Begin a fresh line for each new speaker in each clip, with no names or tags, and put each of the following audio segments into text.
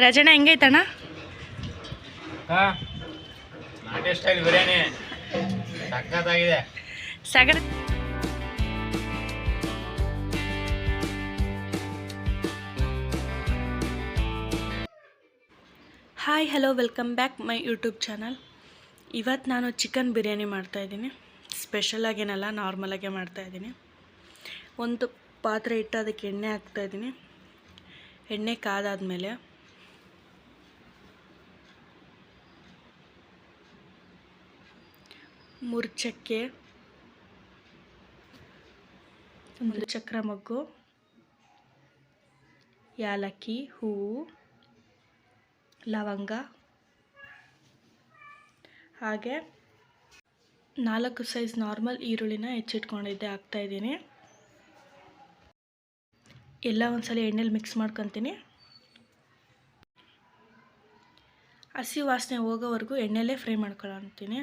ರಜಣ ಹೆಂಗೈತಣ್ಣ?
ನಾಟಿ ಸ್ಟೈಲ್ ಬಿರಿಯಾನಿ ಸಖತ್ತಾಗಿದೆ.
Hi hello, welcome back my YouTube channel. ಇವತ್ತು ನಾನು ಚಿಕನ್ ಬಿರಿಯಾನಿ ಮಾಡ್ತಾಯಿದ್ದೀನಿ. ಸ್ಪೆಷಲಾಗೇನಲ್ಲ, ನಾರ್ಮಲಾಗೆ ಮಾಡ್ತಾಯಿದ್ದೀನಿ. ಒಂದು ಪಾತ್ರೆ ಇಟ್ಟು ಅದಕ್ಕೆ ಎಣ್ಣೆ ಹಾಕ್ತಾಯಿದ್ದೀನಿ. ಎಣ್ಣೆ ಕಾದಾದಮೇಲೆ ಮೂರು ಚಕ್ಕೆ, ಒಂದು ಚಕ್ರ ಮೊಗ್ಗು, ಯಾಲಕ್ಕಿ, ಹೂವು, ಲವಂಗ, ಹಾಗೆ 4 ಸೈಜ್ ನಾರ್ಮಲ್ ಈರುಳ್ಳಿನ ಹೆಚ್ಚಿಟ್ಕೊಂಡಿದ್ದೆ ಹಾಕ್ತಾಯಿದ್ದೀನಿ. ಎಲ್ಲ ಒಂದ್ಸಲ ಎಣ್ಣೆಲಿ ಮಿಕ್ಸ್ ಮಾಡ್ಕೊತೀನಿ. ಹಸಿ ವಾಸನೆ ಹೋಗೋವರೆಗೂ ಎಣ್ಣೆಲೇ ಫ್ರೈ ಮಾಡ್ಕೊಳ್ತೀನಿ.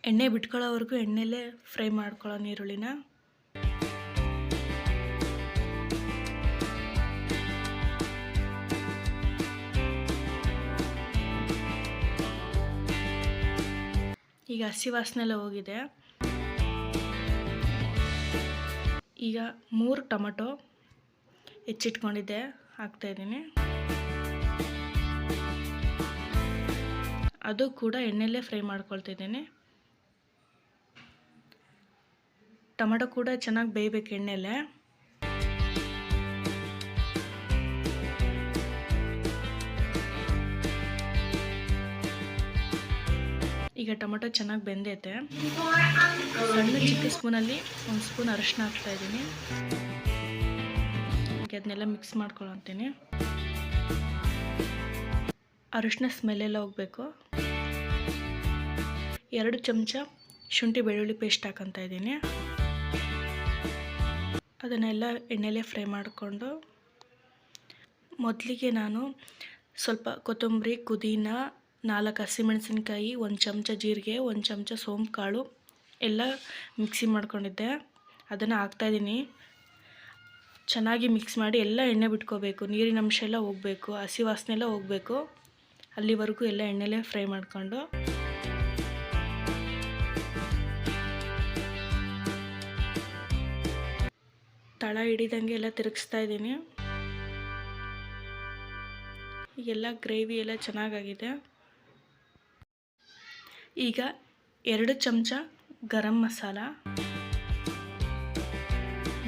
ಎಣ್ಣೆ ಬಿಟ್ಕೊಳ್ಳೋವರೆಗೂ ಎಣ್ಣೆಲೇ ಫ್ರೈ ಮಾಡ್ಕೊಳ್ಳೋಣ ಈರುಳ್ಳಿನ. ಈಗ ಹಸಿ ವಾಸನೆ ಎಲ್ಲ ಹೋಗಿದೆ. ಈಗ 3 ಟೊಮೆಟೊ ಹೆಚ್ಚಿಟ್ಕೊಂಡಿದ್ದೆ ಹಾಕ್ತಾಯಿದ್ದೀನಿ. ಅದು ಕೂಡ ಎಣ್ಣೆಲೇ ಫ್ರೈ ಮಾಡ್ಕೊಳ್ತಿದ್ದೀನಿ. ಟೊಮೆಟೊ ಕೂಡ ಚೆನ್ನಾಗಿ ಬೇಯಬೇಕು ಎಣ್ಣೆಲೆ. ಈಗ ಟೊಮೆಟೊ ಚೆನ್ನಾಗಿ ಬೆಂದೈತೆ. ಸಣ್ಣ ಚಿಕ್ಕ ಸ್ಪೂನಲ್ಲಿ 1 ಸ್ಪೂನ್ ಅರಿಶಿನ ಹಾಕ್ತಾಯಿದ್ದೀನಿ. ಈಗ ಅದನ್ನೆಲ್ಲ ಮಿಕ್ಸ್ ಮಾಡ್ಕೊಳ್ತೀನಿ. ಅರಿಶಿನ ಸ್ಮೆಲ್ಲೆಲ್ಲ ಹೋಗಬೇಕು. 2 ಚಮಚ ಶುಂಠಿ ಬೆಳ್ಳುಳ್ಳಿ ಪೇಸ್ಟ್ ಹಾಕ್ಕೊತಾ ಇದ್ದೀನಿ. ಅದನ್ನೆಲ್ಲ ಎಣ್ಣೆಲೇ ಫ್ರೈ ಮಾಡಿಕೊಂಡು, ಮೊದಲಿಗೆ ನಾನು ಸ್ವಲ್ಪ ಕೊತ್ತಂಬರಿ, ಪುದೀನ, 4 ಹಸಿಮೆಣಸಿನ್ಕಾಯಿ, 1 ಚಮಚ ಜೀರಿಗೆ, 1 ಚಮಚ ಸೋಂಪು ಕಾಳು ಎಲ್ಲ ಮಿಕ್ಸಿ ಮಾಡ್ಕೊಂಡಿದ್ದೆ. ಅದನ್ನು ಹಾಕ್ತಾಯಿದ್ದೀನಿ. ಚೆನ್ನಾಗಿ ಮಿಕ್ಸ್ ಮಾಡಿ ಎಲ್ಲ ಎಣ್ಣೆ ಬಿಟ್ಕೋಬೇಕು. ನೀರಿನ ಅಂಶ ಎಲ್ಲ ಹೋಗಬೇಕು, ಹಸಿ ವಾಸನೆ ಎಲ್ಲ ಹೋಗಬೇಕು. ಅಲ್ಲಿವರೆಗೂ ಎಲ್ಲ ಎಣ್ಣೆಲೇ ಫ್ರೈ ಮಾಡಿಕೊಂಡು ತಳ ಹಿಡಿದಂಗೆ ಎಲ್ಲ ತಿರುಗಿಸ್ತಾ ಇದ್ದೀನಿ. ಈಗೆಲ್ಲ ಗ್ರೇವಿ ಎಲ್ಲ ಚೆನ್ನಾಗಾಗಿದೆ. ಈಗ 2 ಚಮಚ ಗರಂ ಮಸಾಲ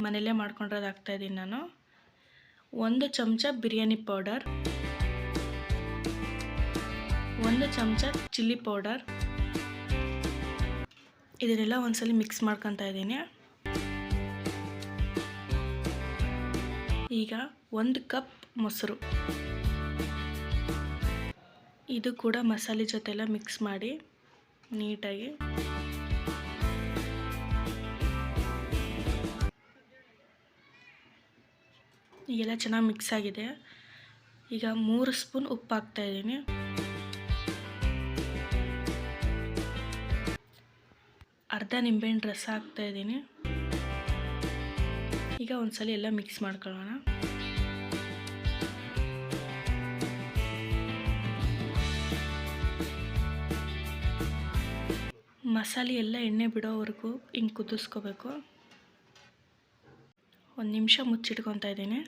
ಮನೆಯಲ್ಲೇ ಮಾಡ್ಕೊಂಡಿರೋದು ಹಾಕ್ತಾಯಿದ್ದೀನಿ ನಾನು. 1 ಚಮಚ ಬಿರಿಯಾನಿ ಪೌಡರ್, 1 ಚಮಚ ಚಿಲ್ಲಿ ಪೌಡರ್. ಇದನ್ನೆಲ್ಲ ಒಂದ್ಸಲ ಮಿಕ್ಸ್ ಮಾಡ್ಕೊತಾ ಇದ್ದೀನಿ. ಈಗ 1 ಕಪ್ ಮೊಸರು, ಇದು ಕೂಡ ಮಸಾಲೆ ಜೊತೆ ಎಲ್ಲ ಮಿಕ್ಸ್ ಮಾಡಿ ನೀಟಾಗಿ. ಈಗೆಲ್ಲ ಚೆನ್ನಾಗಿ ಮಿಕ್ಸ್ ಆಗಿದೆ. ಈಗ 3 ಸ್ಪೂನ್ ಉಪ್ಪು ಹಾಕ್ತಾಯಿದ್ದೀನಿ. ಅರ್ಧ ನಿಂಬೆಹಣ್ಣು ರಸ ಹಾಕ್ತಾಯಿದ್ದೀನಿ. ಈಗ ಒಂದ್ಸಲ ಎಲ್ಲ ಮಿಕ್ಸ್ ಮಾಡ್ಕೊಳ್ಳೋಣ. ಮಸಾಲೆ ಎಲ್ಲ ಎಣ್ಣೆ ಬಿಡೋವರೆಗೂ ಹಿಂಗೆ ಕುದಿಸ್ಕೋಬೇಕು. 1 ನಿಮಿಷ ಮುಚ್ಚಿಟ್ಕೊತಾ ಇದ್ದೀನಿ.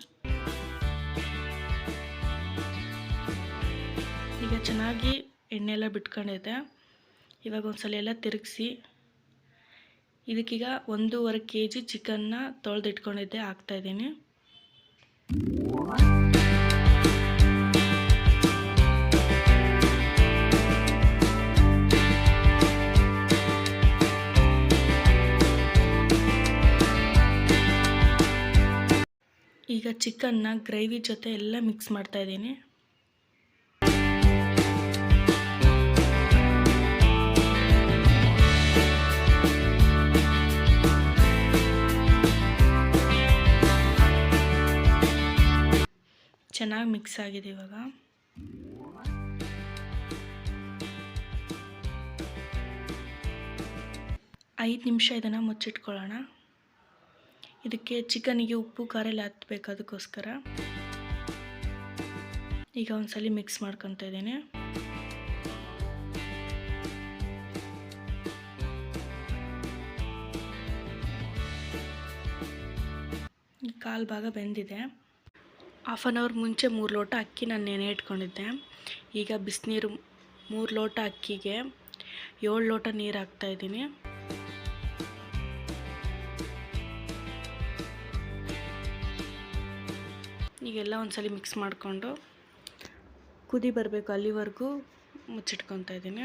ಈಗ ಚೆನ್ನಾಗಿ ಎಣ್ಣೆ ಎಲ್ಲ ಬಿಟ್ಕೊಂಡಿದೆ. ಇವಾಗ ಒಂದ್ಸಲ ಎಲ್ಲ ತಿರುಗಿಸಿ ಇದಕ್ಕೀಗ 1.5 kg ಚಿಕನ್ನ ತೊಳೆದಿಟ್ಕೊಂಡಿದ್ದೆ ಹಾಕ್ತಾಯಿದ್ದೀನಿ. ಈಗ ಚಿಕನ್ನ ಗ್ರೇವಿ ಜೊತೆ ಎಲ್ಲ ಮಿಕ್ಸ್ ಮಾಡ್ತಾಯಿದ್ದೀನಿ. ಚೆನ್ನಾಗಿ ಮಿಕ್ಸ್ ಆಗಿದೆ. ಇವಾಗ 5 ನಿಮಿಷ ಇದನ್ನು ಮುಚ್ಚಿಟ್ಕೊಳ್ಳೋಣ. ಇದಕ್ಕೆ ಚಿಕನಿಗೆ ಉಪ್ಪು ಖಾರ ಎಲ್ಲ ಹತ್ತಬೇಕು, ಅದಕ್ಕೋಸ್ಕರ ಈಗ ಒಂದ್ಸಲಿ ಮಿಕ್ಸ್ ಮಾಡ್ಕೊತಾ ಇದ್ದೀನಿ. ಕಾಲು ಭಾಗ ಬೆಂದಿದೆ. ಹಾಫ್ ಆನ್ ಅವರ್ ಮುಂಚೆ 3 ಲೋಟ ಅಕ್ಕಿ ನಾನು ನೆನೆ ಇಟ್ಕೊಂಡಿದ್ದೆ. ಈಗ ಬಿಸಿನೀರು 3 ಲೋಟ ಅಕ್ಕಿಗೆ 7 ಲೋಟ ನೀರು ಹಾಕ್ತಾಯಿದ್ದೀನಿ. ಈಗೆಲ್ಲ ಒಂದ್ಸಲಿ ಮಿಕ್ಸ್ ಮಾಡಿಕೊಂಡು ಕುದಿ ಬರಬೇಕು, ಅಲ್ಲಿವರೆಗೂ ಮುಚ್ಚಿಟ್ಕೊತಾ ಇದ್ದೀನಿ.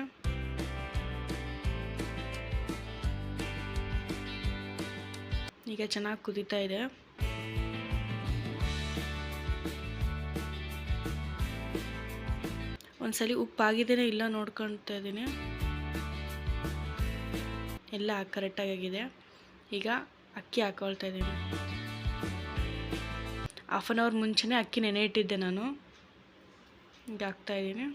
ಈಗ ಚೆನ್ನಾಗಿ ಕುದೀತಾ ಇದೆ. ಒಂದ್ಸಲಿ ಉಪ್ಪಾಗಿದ್ದೇನೆ ಇಲ್ಲ ನೋಡ್ಕೊತಾ ಇದ್ದೀನಿ. ಎಲ್ಲ ಕರೆಕ್ಟಾಗಿದೆ. ಈಗ ಅಕ್ಕಿ ಹಾಕೊಳ್ತಾ ಇದ್ದೀನಿ. ಹಾಫ್ ಆನ್ ಅವರ್ ಮುಂಚೆನೇ ಅಕ್ಕಿ ನೆನೆ ಇಟ್ಟಿದ್ದೆ ನಾನು. ಈಗ ಹಾಕ್ತಾ ಇದ್ದೀನಿ.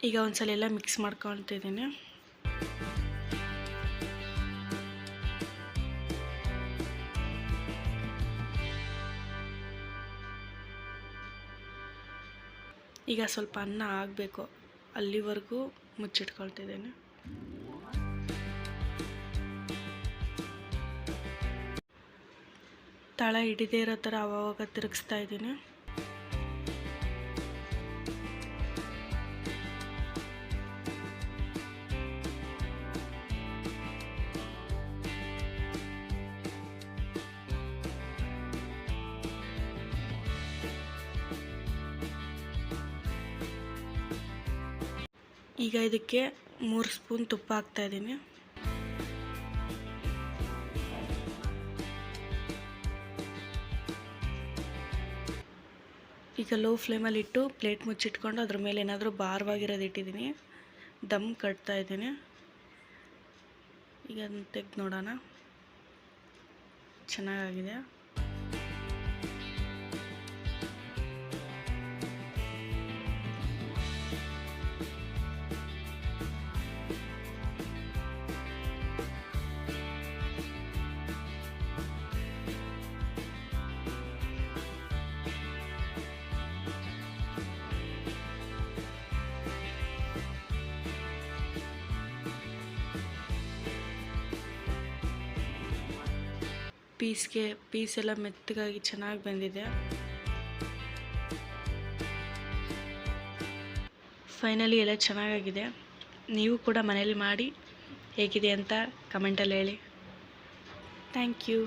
ಈಗ ಒಂದ್ಸಲ ಎಲ್ಲ ಮಿಕ್ಸ್ ಮಾಡ್ಕೊಳ್ತಿದ್ದೀನಿ. ಈಗ ಸ್ವಲ್ಪ ಅನ್ನ ಆಗಬೇಕು, ಅಲ್ಲಿವರೆಗೂ ಮುಚ್ಚಿಟ್ಕೊಳ್ತಿದ್ದೀನಿ. ತಳ ಹಿಡಿದೇ ಇರೋ ಥರ ಆವಾಗ ತಿರುಗಿಸ್ತಾ ಇದ್ದೀನಿ. ಈಗ ಇದಕ್ಕೆ 3 ಸ್ಪೂನ್ ತುಪ್ಪ ಹಾಕ್ತಾ ಇದ್ದೀನಿ. ಈಗ ಲೋ ಫ್ಲೇಮಲ್ಲಿ ಇಟ್ಟು ಪ್ಲೇಟ್ ಮುಚ್ಚಿಟ್ಕೊಂಡು ಅದ್ರ ಮೇಲೆ ಏನಾದರೂ ಭಾರವಾಗಿರೋದು ಇಟ್ಟಿದ್ದೀನಿ. ದಮ್ ಕಟ್ತಾ ಇದ್ದೀನಿ. ಈಗ ಅದನ್ನ ತೆಗೆದು ನೋಡೋಣ. ಚೆನ್ನಾಗಿದೆ. ಪೀಸ್ ಎಲ್ಲ ಮೆತ್ತಗಾಗಿ ಚೆನ್ನಾಗಿ ಬಂದಿದೆ. ಫೈನಲಿ ಎಲ್ಲ ಚೆನ್ನಾಗಾಗಿದೆ. ನೀವು ಕೂಡ ಮನೇಲಿ ಮಾಡಿ ಹೇಗಿದೆ ಅಂತ ಕಮೆಂಟಲ್ಲಿ ಹೇಳಿ. Thank you.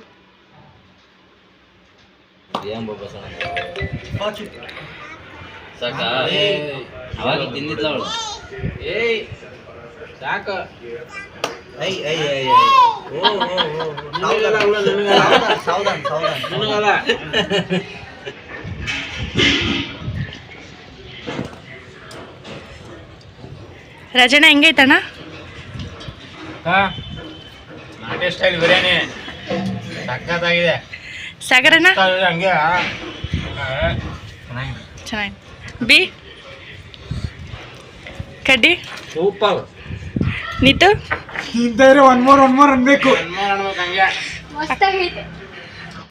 ಅವಾಗ ತಿಂದಿದ್ಲ ಅವಳು. ಸಾಕ
ರಾಜಣ್ಣ ಹೆಂಗೈತಣ್ಣ?
ನಾಟಿ ಸ್ಟೈಲ್ ಬಿರಿಯಾನಿ ಸಖತ್ತಾಗಿದೆ.
ಸಾಗರಣ್ಣ
ಹಂಗೆ
ಚೆನ್ನಾಗಿ. ಬಿ ಕಡ್ಡಿ
ಸೂಪರ್.
ನೀತು
ಒನ್ ಮೋರ್ ಅನ್ಬೇಕು.
ಅನ್ಬೇಕು ಹಂಗೆ
ಮಸ್ತಾಗೈತೆ.